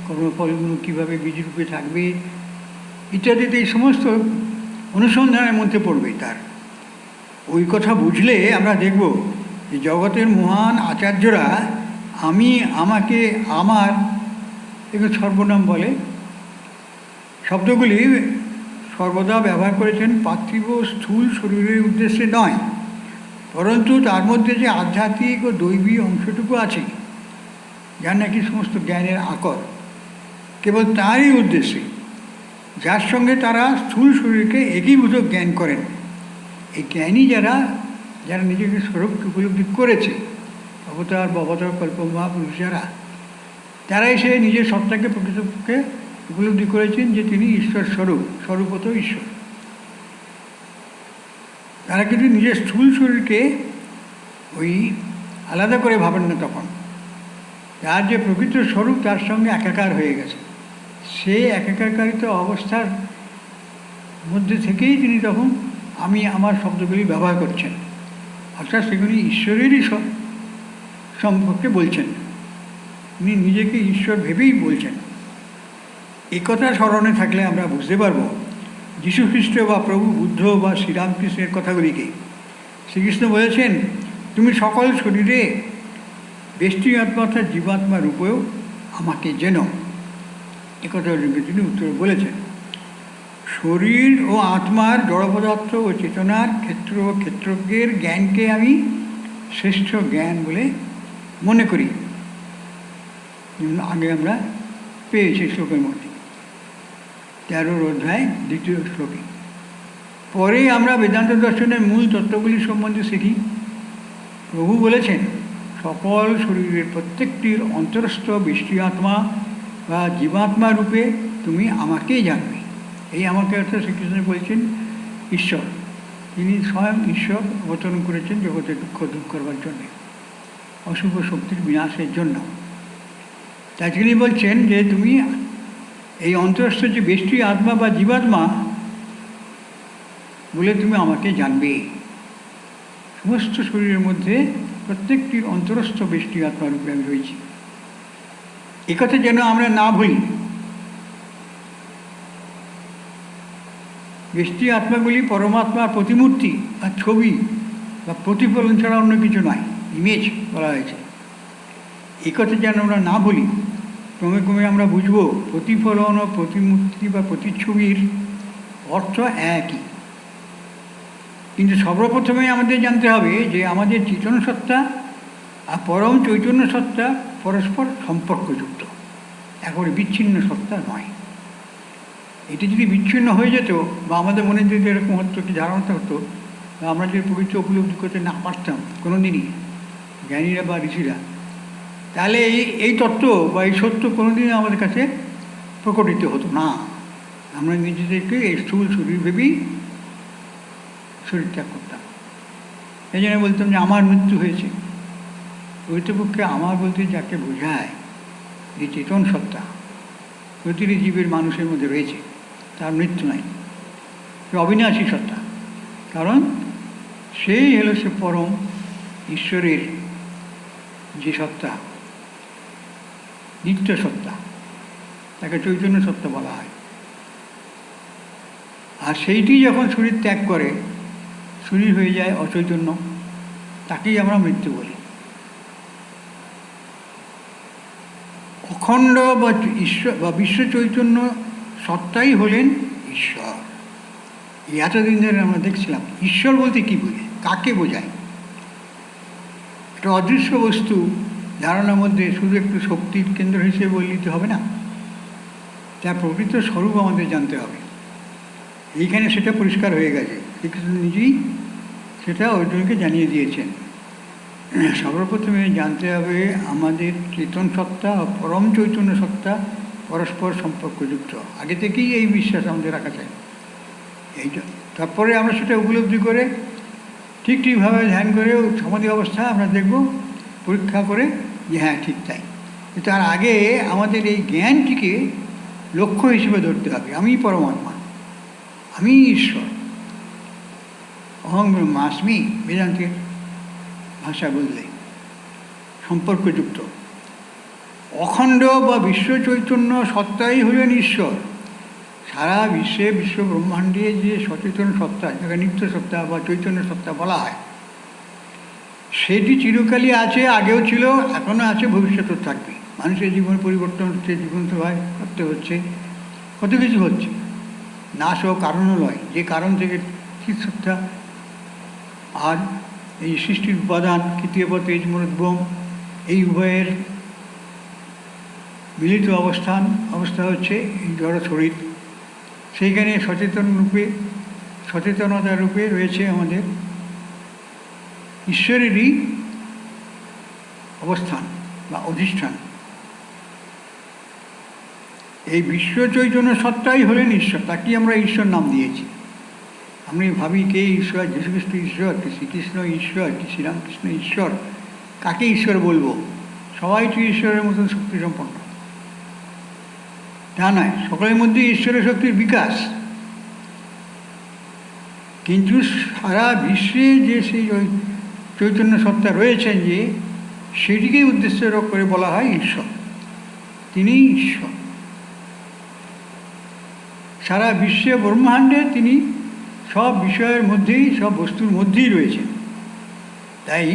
কর্মফলগুলো কীভাবে বীজরূপে থাকবে ইত্যাদিতে এই সমস্ত অনুসন্ধানের মধ্যে পড়বে তার। ওই কথা বুঝলে আমরা দেখব যে জগতের মহান আচার্যরা আমি, আমাকে, আমার এগুলো সর্বনাম বলে শব্দগুলি সর্বদা ব্যবহার করেছেন পার্থিব স্থূল শরীরের উদ্দেশ্যে নয়, পরন্তু তার মধ্যে যে আধ্যাত্মিক ও দৈবী অংশটুকু আছে, যার নাকি সমস্ত জ্ঞানের আকর, কেবল তারই উদ্দেশ্যে, যার সঙ্গে তারা স্থূল শরীরকে একীভূত জ্ঞান করেন। এই জ্ঞানী যারা নিজেকে স্বরূপকে উপলব্ধি করেছে, অবতার বা অবতার কল্প মহাপুরুষ যারা, তারা এসে নিজের সত্তাকে প্রকৃতপক্ষে উপলব্ধি করেছেন যে তিনি ঈশ্বর স্বরূপ, স্বরূপত ঈশ্বর। তারা কিন্তু নিজের স্থূল শরীরকে ওই আলাদা করে ভাবেন না, তখন তার যে প্রকৃত স্বরূপ তার সঙ্গে একাকার হয়ে গেছে। সেই একাকারিত অবস্থার মধ্যে থেকেই তিনি তখন আমি, আমার শব্দগুলি ব্যবহার করছেন, অর্থাৎ সেগুলি ঈশ্বরেরই সম্পর্কে বলছেন, তিনি নিজেকে ঈশ্বর ভেবেই বলছেন। এই কথা স্মরণে থাকলে আমরা বুঝতে পারব যীশুখ্রিস্ট বা প্রভু বুদ্ধ বা শ্রীরামকৃষ্ণের কথাগুলিকে। শ্রীকৃষ্ণ বলেছেন, তুমি সকল শরীরে বেষ্টি আত্মা অর্থাৎ জীবাত্মা রূপেও আমাকে জেনো। একথা অর্জুনকে তিনি উত্তরে বলেছেন। শরীর ও আত্মার জড়পদার্থ ও চেতনার ক্ষেত্র ও ক্ষেত্রজ্ঞের জ্ঞানকে আমি শ্রেষ্ঠ জ্ঞান বলে মনে করি। আগে আমরা পেয়েছি শ্লোকের মধ্যে 13 অধ্যায় 2 শ্লোকে। পরে আমরা বেদান্ত দর্শনের মূল তত্ত্বগুলি সম্বন্ধে শিখি। প্রভু বলেছেন, সকল শরীরের প্রত্যেকটির অন্তরস্থ বেষ্টি আত্মা বা জীবাত্মা রূপে তুমি আমাকেই জানবে। এই আমাকে অর্থাৎ শ্রীকৃষ্ণ বলছেন ঈশ্বর, তিনি স্বয়ং ঈশ্বর অবতরণ করেছেন জগতের দুঃখ দূর করবার জন্যে, অশুভ শক্তির বিনাশের জন্য। তাই তিনি বলছেন যে তুমি এই অন্তরস্থ যে বেষ্টি আত্মা বা জীবাত্মা বলে তুমি আমাকে জানবে। সমস্ত শরীরের মধ্যে প্রত্যেকটির অন্তরস্থ বেষ্টি আত্মা রূপে আমি রয়েছি, একথা যেন আমরা না ভুলি। বেষ্টি আত্মাগুলি পরমাত্মার প্রতিমূর্তি বা ছবি বা প্রতিফলন ছাড়া অন্য কিছু নয়, ইমেজ বলা হয়েছে। এই কথা যেন আমরা না বলি। ক্রমে ক্রমে আমরা বুঝব প্রতিফলন ও প্রতিমূর্তি বা প্রতিচ্ছবির অর্থ একই। কিন্তু সর্বপ্রথমে আমাদের জানতে হবে যে আমাদের চেতন সত্তা আর পরম চৈতন্য সত্তা পরস্পর সম্পর্কযুক্ত, একেবারে বিচ্ছিন্ন সত্তা নয়। এটি যদি বিচ্ছিন্ন হয়ে যেত বা আমাদের মনে যদি এরকম হতো, কি ধারণাটা হতো, বা আমরা যদি পবিত্র উপলব্ধি করতে না পারতাম কোনো দিনই, জ্ঞানীরা বা ঋষিরা, তাহলে এই তত্ত্ব বা এই সত্য কোনো দিনই আমাদের কাছে প্রকটিত হতো না। আমরা নিজেদেরকে এই স্থূল শরীর ভেবেই শরীর ত্যাগ করতাম। এই জন্য বলতাম যে আমার মৃত্যু হয়েছে। প্রকৃতপক্ষে আমার বলতে যাকে বোঝায় যে চেতন সত্তা প্রতিটি জীবের মানুষের মধ্যে রয়েছে, তার মৃত্যু নাই, সে অবিনাশী সত্তা। কারণ সেই হলো সে পরম ঈশ্বরের যে সত্তা, নিত্য সত্তা, তাকে চৈতন্য সত্তা বলা হয়। আর সেইটি যখন শরীর ত্যাগ করে শরীর হয়ে যায় অচৈতন্য, তাকেই আমরা মৃত্যু বলি। অখণ্ড বা ঈশ্বর বা বিশ্ব চৈতন্য সত্তাই হলেন ঈশ্বর। এতদিন ধরে আমরা দেখছিলাম ঈশ্বর বলতে কী বোঝায়, কাকে বোঝায়। একটা অদৃশ্য বস্তু ধারণার মধ্যে শুধু একটু শক্তির কেন্দ্র হিসেবে বলতে হবে না, তার প্রকৃত স্বরূপ আমাদের জানতে হবে। এইখানে সেটা পরিষ্কার হয়ে গেছে। শ্রীকৃষ্ণ নিজেই সেটা অর্জুনকে জানিয়ে দিয়েছেন। সর্বপ্রথমে জানতে হবে আমাদের চেতন সত্তা ও পরম চৈতন্য সত্তা পরস্পর সম্পর্কযুক্ত। আগে থেকেই এই বিশ্বাস আমাদের রাখা চাই। তারপরে আমরা সেটা উপলব্ধি করে ঠিকভাবে ধ্যান করে সমাধি অবস্থা আমরা দেখব, পরীক্ষা করে যে হ্যাঁ ঠিক তাই। তার আগে আমাদের এই জ্ঞানটিকে লক্ষ্য হিসেবে ধরতে হবে। আমি পরমাত্মা, আমি ঈশ্বর, অহং ব্রহ্মাস্মি বেদান্তের ভাষা বললে সম্পর্কযুক্ত অখণ্ড বা বিশ্ব চৈতন্য সত্তাই হলেন ঈশ্বর। সারা বিশ্বে বিশ্ব ব্রহ্মাণ্ডে যে সচেতন সত্তা, যাকে নিত্য সত্তা বা চৈতন্য সত্তা বলা হয়, সেটি চিরকালই আছে, আগেও ছিল, এখনও আছে, ভবিষ্যতেও থাকবে। মানুষের জীবন পরিবর্তন হচ্ছে, জীবন সভায় করতে হচ্ছে, কত কিছু হচ্ছে, নাশ ও কারণও নয়। যে কারণ থেকে ঠিক সত্তা আর এই সৃষ্টির উপাদান কৃতীয় তেজ মরুদ্ভম, এই উভয়ের মিলিত অবস্থা হচ্ছে এই জড় শরীর। সেইখানে সচেতনতা রূপে রয়েছে আমাদের ঈশ্বরেরই অবস্থান বা অধিষ্ঠান। এই বিশ্ব চৈতন্য সত্তাই হলেন ঈশ্বর, তাকে আমরা ঈশ্বর নাম দিয়েছি। আমরা ভাবি কে ঈশ্বর, যীশুখ্রিস্ট ঈশ্বর, কি শ্রীকৃষ্ণ ঈশ্বর, কি শ্রীরামকৃষ্ণ ঈশ্বর, কাকে ঈশ্বর বলবো? সবাই তো ঈশ্বরের মতন শক্তি সম্পন্ন, তা নয়। সকলের মধ্যে ঈশ্বরের শক্তির বিকাশ, কিন্তু সারা বিশ্বে যে সেই চৈতন্য সত্তা রয়েছেন, যে সেটিকে উদ্দেশ্য করে বলা হয় ঈশ্বর। তিনি ঈশ্বর, সারা বিশ্বে ব্রহ্মাণ্ডে তিনি সব বিষয়ের মধ্যেই, সব বস্তুর মধ্যেই রয়েছেন। তাই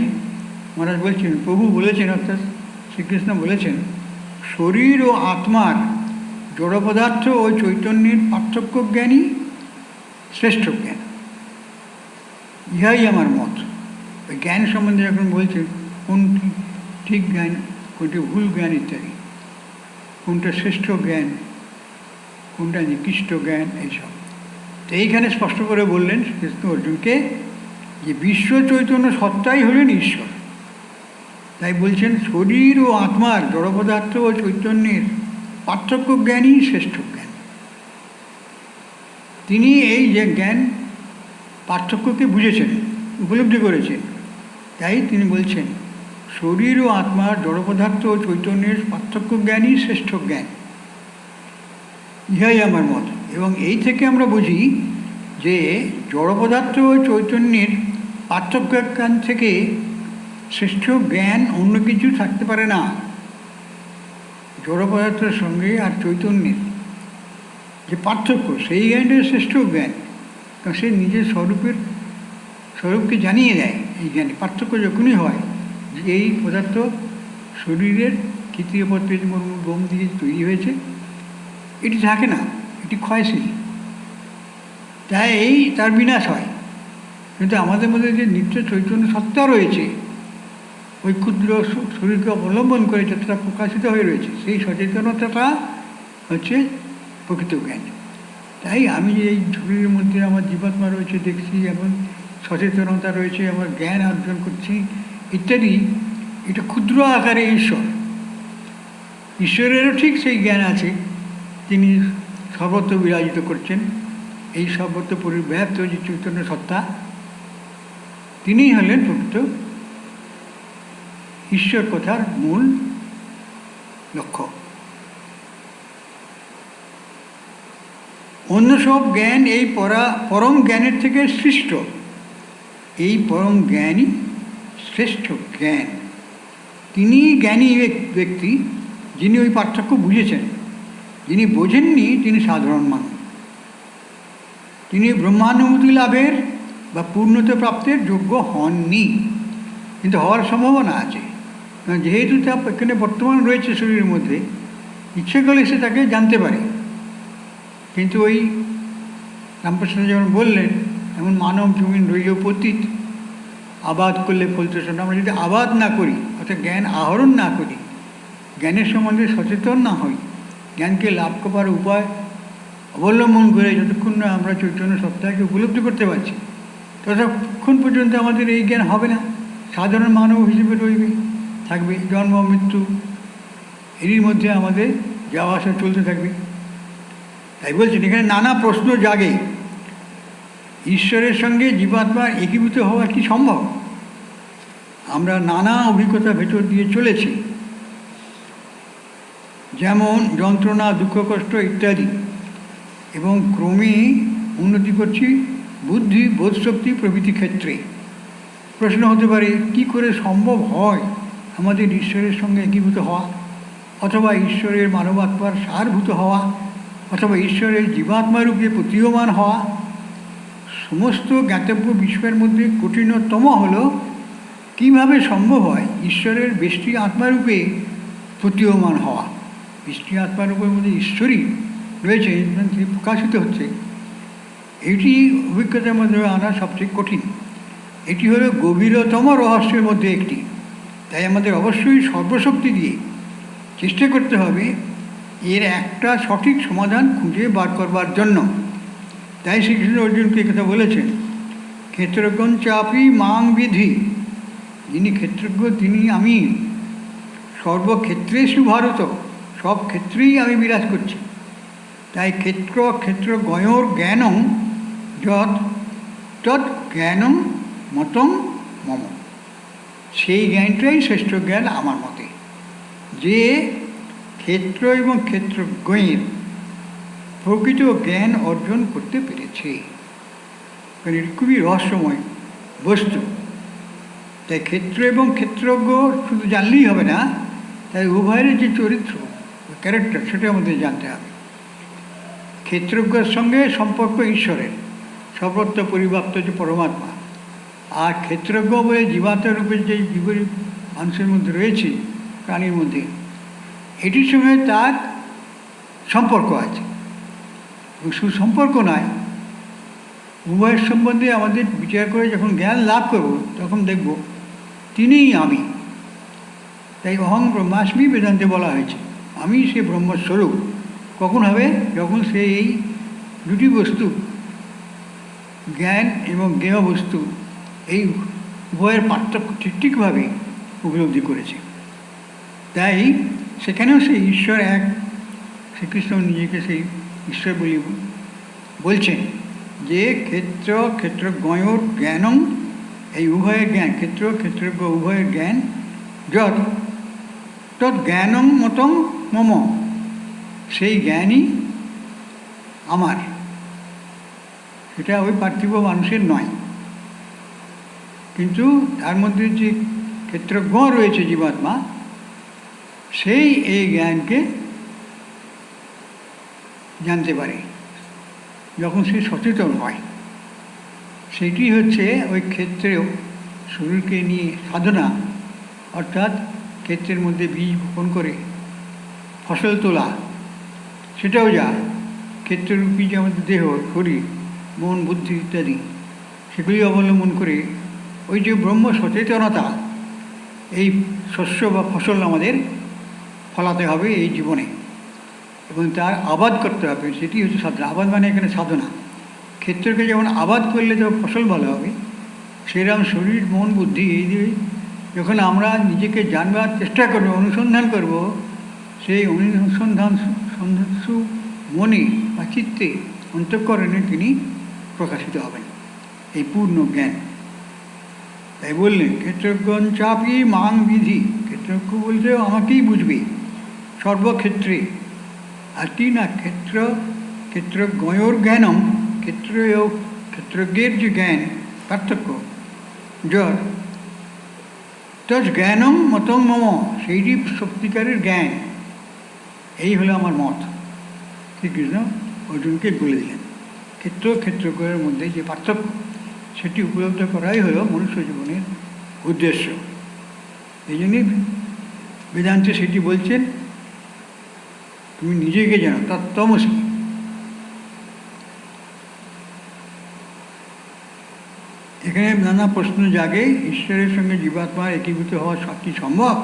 মহারাজ বলছেন, প্রভু বলেছেন, অর্থাৎ শ্রীকৃষ্ণ বলেছেন, শরীর ও আত্মার জড় পদার্থ ও চৈতন্যের পার্থক্য জ্ঞানই শ্রেষ্ঠ জ্ঞান। ইহাই আমার মত। ওই জ্ঞান সম্বন্ধে যখন বলছেন কোনটি ঠিক জ্ঞান, কোনটি ভুল জ্ঞান ইত্যাদি, কোনটা শ্রেষ্ঠ জ্ঞান, কোনটা নিকৃষ্ট জ্ঞান, এইসব। তো এইখানে স্পষ্ট করে বললেন শ্রীকৃষ্ণ অর্জুনকে যে বিশ্ব চৈতন্য সত্তাই হলেন ঈশ্বর। তাই বলছেন শরীর ও আত্মার জড় পদার্থ ও চৈতন্যের পার্থক্য জ্ঞানই শ্রেষ্ঠ জ্ঞান। তিনি এই যে জ্ঞান পার্থক্যকে বুঝেছেন, উপলব্ধি করেছেন। তাই তিনি বলছেন শরীর ও আত্মার জড় পদার্থ ও চৈতন্যের পার্থক্য জ্ঞানই শ্রেষ্ঠ জ্ঞান, ইহাই আমার মত। এবং এই থেকে আমরা বুঝি যে জড় পদার্থ ও চৈতন্যের পার্থক্য জ্ঞান থেকে শ্রেষ্ঠ জ্ঞান অন্য কিছু থাকতে পারে না। জড় পদার্থের সঙ্গে আর চৈতন্যের যে পার্থক্য, সেই জ্ঞানটাই শ্রেষ্ঠ জ্ঞান, কারণ সে নিজের স্বরূপকে জানিয়ে দেয়। এই জ্ঞানে পার্থক্য যখনই হয় যে এই পদার্থ শরীরের তৃতীয় পত্রের বোম দিয়ে তৈরি হয়েছে, এটি থাকে না, এটি ক্ষয়শীল, তাই তার বিনাশ হয়। কিন্তু আমাদের মধ্যে যে নিত্য চৈতন্য সত্তা রয়েছে, ওই ক্ষুদ্র শরীরকে অবলম্বন করে যতটা প্রকাশিত হয়ে রয়েছে, সেই সচেতনতাটা হচ্ছে প্রকৃত জ্ঞান। তাই আমি যে এই শরীরের মধ্যে আমার জীবাত্মা রয়েছে দেখছি, এবং সচেতনতা রয়েছে, আমার জ্ঞান অর্জন করছি ইত্যাদি, এটা ক্ষুদ্র আকারে ঈশ্বরেরও ঠিক সেই জ্ঞান আছে। তিনি সর্বত্র বিরাজিত করছেন। এই সর্বত্র পরিব্যাপ্ত যে চৈতন্য সত্তা, তিনিই হলেন প্রকৃত ঈশ্বর কথার মূল লক্ষ্য। অন্য সব জ্ঞান এই পরম জ্ঞানের থেকে সৃষ্ট। এই পরম জ্ঞানই শ্রেষ্ঠ জ্ঞান। তিনি জ্ঞানী ব্যক্তি, যিনি ওই পার্থক্য বুঝেছেন। যিনি বোঝেননি তিনি সাধারণ মানুষ। তিনি ব্রহ্মানুভূতি লাভের বা পূর্ণতা প্রাপ্তের যোগ্য হননি, কিন্তু হওয়ার সম্ভাবনা আছে। যেহেতু তা এখানে বর্তমান রয়েছে শরীরের মধ্যে, ইচ্ছে করলে সে তাকে জানতে পারে। কিন্তু ওই রামকৃষ্ণ যেমন বললেন, এমন মানব জমিন রইল পতিত, আবাদ করলে ফলতেশন। আমরা যদি আবাদ না করি, অর্থাৎ জ্ঞান আহরণ না করি, জ্ঞানের সম্বন্ধে সচেতন না হই, জ্ঞানকে লাভ করার উপায় অবলম্বন করে যতক্ষণ না আমরা চৈতন্য সত্তাকে উপলব্ধি করতে পারছি, ততক্ষণ পর্যন্ত আমাদের এই জ্ঞান হবে না, সাধারণ মানব হিসেবে রইবে, থাকবে জন্ম মৃত্যু, এরই মধ্যে আমাদের যাওয়া আসা চলতে থাকবে। তাই বলছেন এখানে নানা প্রশ্ন জাগে, ঈশ্বরের সঙ্গে জীবাত্মার একীভূত হওয়া কি সম্ভব? আমরা নানা অভিজ্ঞতা ভেতর দিয়ে চলেছি, যেমন যন্ত্রণা, দুঃখ, কষ্ট ইত্যাদি, এবং ক্রমে উন্নতি করছি বুদ্ধি, বোধশক্তি প্রভৃতি ক্ষেত্রে। প্রশ্ন হতে পারে কি করে সম্ভব হয় আমাদের ঈশ্বরের সঙ্গে একীভূত হওয়া, অথবা ঈশ্বরের মানবাত্মার সারভূত হওয়া, অথবা ঈশ্বরের জীবাত্মারূপে প্রতীয়মান হওয়া। সমস্ত জ্ঞাতব্য বিষয়ের মধ্যে কঠিনতম হল কীভাবে সম্ভব হয় ঈশ্বরের বেষ্টি আত্মারূপে প্রতীয়মান হওয়া। বেষ্টি আত্মারূপের মধ্যে ঈশ্বরই রয়েছে, প্রকাশিত হচ্ছে, এটি অভিজ্ঞতার মধ্যে আনা সবচেয়ে কঠিন। এটি হলো গভীরতম রহস্যের মধ্যে একটি। তাই আমাদের অবশ্যই সর্বশক্তি দিয়ে চেষ্টা করতে হবে এর একটা সঠিক সমাধান খুঁজে বার করবার জন্য। তাই শ্রীকৃষ্ণ অর্জুনকে কথা বলেছেন, ক্ষেত্রজ্ঞ চাপি মাং বিধি, যিনি ক্ষেত্রজ্ঞ তিনি আমি, সর্বক্ষেত্রেষু ভারত, সব ক্ষেত্রেই আমি বিরাজ করছি। তাই ক্ষেত্র গয়োর জ্ঞানং যৎ তৎ জ্ঞানং মতং মম, সেই জ্ঞানটাই শ্রেষ্ঠ জ্ঞান আমার মতে, যে ক্ষেত্র এবং ক্ষেত্রজ্ঞের প্রকৃত জ্ঞান অর্জন করতে পেরেছে। কারণ এটি খুবই রহস্যময় বস্তু। তাই ক্ষেত্র এবং ক্ষেত্রজ্ঞ শুধু জানলেই হবে না, তাই উভয়ের যে চরিত্র, ক্যারেক্টার, সেটা আমাদের জানতে হবে। ক্ষেত্রজ্ঞের সঙ্গে সম্পর্ক ঈশ্বরের, সর্বত্র পরিব্যাপ্ত যে পরমাত্মা, আর ক্ষেত্রজ্ঞ বলে জীবাত্মার রূপে যে জীবের মানুষের মধ্যে রয়েছে, প্রাণীর মধ্যে, এটির সঙ্গে তার সম্পর্ক আছে। সুসম্পর্ক নয়, উভয়ের সম্বন্ধে আমাদের বিচার করে যখন জ্ঞান লাভ করব তখন দেখব তিনিই আমি। তাই অহং ব্রহ্মাস্মি বেদান্তে বলা হয়েছে, আমি সে ব্রহ্মস্বরূপ। কখন হবে? যখন সে এই দুটি বস্তু, জ্ঞান এবং জ্ঞেয় বস্তু, এই উভয়ের পার্থক্য ঠিকভাবে উপলব্ধি করেছে। তাই সেখানেও সেই ঈশ্বর এক, শ্রীকৃষ্ণ নিজেকে সেই ঈশ্বর বলে বলছেন যে ক্ষেত্রজ্ঞয়োর জ্ঞানং, এই উভয়ের জ্ঞান, ক্ষেত্রজ্ঞ উভয়ের জ্ঞান, যৎ তৎ জ্ঞানং মতং মম, সেই জ্ঞানই আমার। সেটা ওই পার্থিব মানুষের নয়, কিন্তু তার মধ্যে যে ক্ষেত্রজ্ঞ রয়েছে জীবাত্মা, সেই এই জ্ঞানকে জানতে পারে যখন সে সচেতন হয়। সেটি হচ্ছে ওই ক্ষেত্রেও শরীরকে নিয়ে সাধনা, অর্থাৎ ক্ষেত্রের মধ্যে বীজ বপন করে ফসল তোলা, সেটাও যা ক্ষেত্ররূপী যে আমাদের দেহ, শরীর, মন, বুদ্ধি ইত্যাদি, সেগুলি অবলম্বন করে ওই যে ব্রহ্ম সচেতনতা, এই শস্য বা ফসল আমাদের ফলাতে হবে এই জীবনে, এবং তার আবাদ করতে হবে। সেটি হচ্ছে সাধনা। আবাদ মানে এখানে সাধনা। ক্ষেত্রকে যেমন আবাদ করলে তো ফসল ভালো হবে, সেরকম শরীর, মন, বুদ্ধি, এই যে যখন আমরা নিজেকে জানবার চেষ্টা করব, অনুসন্ধান করব, সেই অনুসন্ধান মনে বা চিত্তে, অন্তঃকরণে তিনি প্রকাশিত হবেন, এই পূর্ণ জ্ঞান। তাই বললেন ক্ষেত্রজ্ঞ চাপি মাং বিধি, ক্ষেত্রজ্ঞ বলতেও আমাকেই বুঝবে সর্বক্ষেত্রে। আর কি না, ক্ষেত্রজ্ঞয়োর জ্ঞানম, ক্ষেত্রজ্ঞের যে জ্ঞান, পার্থক্য, যৎ তৎ জ্ঞানম মতং মম, সেইটি সত্যিকারের জ্ঞান, এই হলো আমার মত। শ্রীকৃষ্ণ অর্জুনকে বলে দিলেন ক্ষেত্রজ্ঞের মধ্যে যে পার্থক্য, সেটি উপলব্ধ করাই হলো মনুষ্য জীবনের উদ্দেশ্য। এই জন্যই বেদান্তে সেটি বলছেন, তুমি নিজেকে জানো, তত্ত্বমসি। এখানে নানা প্রশ্ন জাগে, ঈশ্বরের সঙ্গে জীবাত্মার একীভূত হওয়া কি সম্ভব?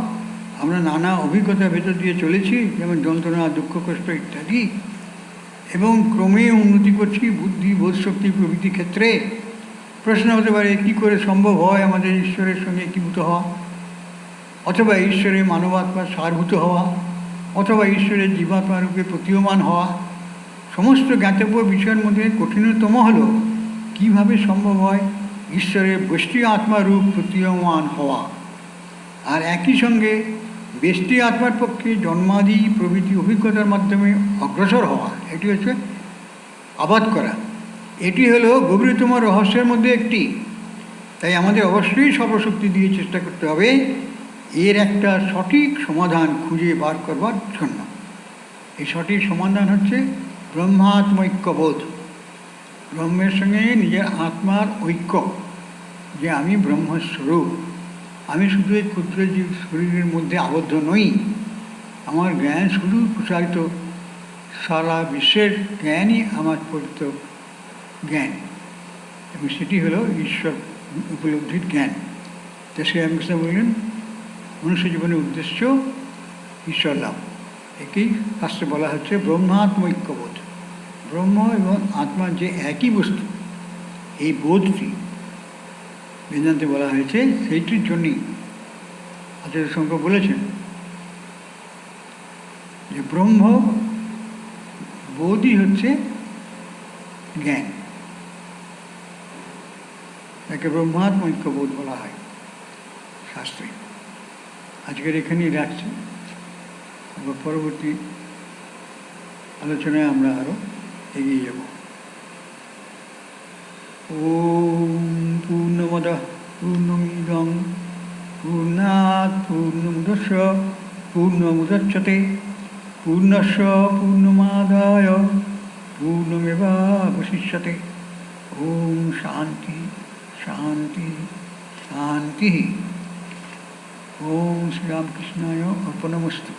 আমরা নানা অভিজ্ঞতার ভেতর দিয়ে চলেছি, যেমন যন্ত্রণা, দুঃখ, কষ্ট ইত্যাদি, এবং ক্রমে উন্নতি করছি বুদ্ধি, বোধশক্তি প্রভৃতি ক্ষেত্রে। প্রশ্ন হতে পারে কী করে সম্ভব হয় আমাদের ঈশ্বরের সঙ্গে একীভূত হওয়া, অথবা ঈশ্বরের মানবাত্মার সারভূত হওয়া, অথবা ঈশ্বরের জীবাত্মা রূপে প্রতীয়মান হওয়া। সমস্ত জ্ঞাতব্য বিষয়ের মধ্যে কঠিনতম হল কীভাবে সম্ভব হয় ঈশ্বরের ব্যষ্টি আত্মারূপ প্রতীয়মান হওয়া, আর একই সঙ্গে ব্যষ্টি আত্মার পক্ষে জন্মাদি প্রভৃতি অভিজ্ঞতার মাধ্যমে অগ্রসর হওয়া। এটি হচ্ছে আবাদ করা। এটি হলো গভীরতম রহস্যের মধ্যে একটি। তাই আমাদের অবশ্যই সর্বশক্তি দিয়ে চেষ্টা করতে হবে এর একটা সঠিক সমাধান খুঁজে বার করবার জন্য। এই সঠিক সমাধান হচ্ছে ব্রহ্মাত্মৈক্যবোধ, ব্রহ্মের সঙ্গে নিজের আত্মার ঐক্য, যে আমি ব্রহ্মস্বরূপ, আমি শুধু এই ক্ষুদ্র জীব শরীরের মধ্যে আবদ্ধ নই, আমার জ্ঞান শুধু প্রসারিত, সারা বিশ্বের জ্ঞানই আমার পরিত জ্ঞান, এবং সেটি হলো ঈশ্বর উপলব্ধির জ্ঞান। তো শ্রীরামকৃষ্ণ বললেন মনুষ্য জীবনের উদ্দেশ্য ঈশ্বর লাভ। একেই শাস্ত্রে বলা হচ্ছে ব্রহ্মাত্মৈক্যবোধ। ব্রহ্ম এবং আত্মার যে একই বস্তু, এই বোধটি বেদান্তে বলা হয়েছে। সেইটির জন্যই আচার্য শঙ্কর বলেছেন যে ব্রহ্ম বোধই হচ্ছে জ্ঞান, তাকে ব্রহ্মাত্মৈক্যবোধ বলা হয় শাস্ত্রে। আজকের এখানেই রাখছি, আবার পরবর্তী আলোচনায় আমরা আরও এগিয়ে যাব। ওম পূর্ণমদঃ পূর্ণমিদং পূর্ণাৎ পূর্ণমুদস্য পূর্ণমুদচ্যতে পূর্ণস্য পূর্ণমাদায় পূর্ণমেবাবশিষ্যতে। ওম শান্তি শান্তি শান্তি। ওম শ্রীরামকৃষ্ণায় অর্পণমস্তু।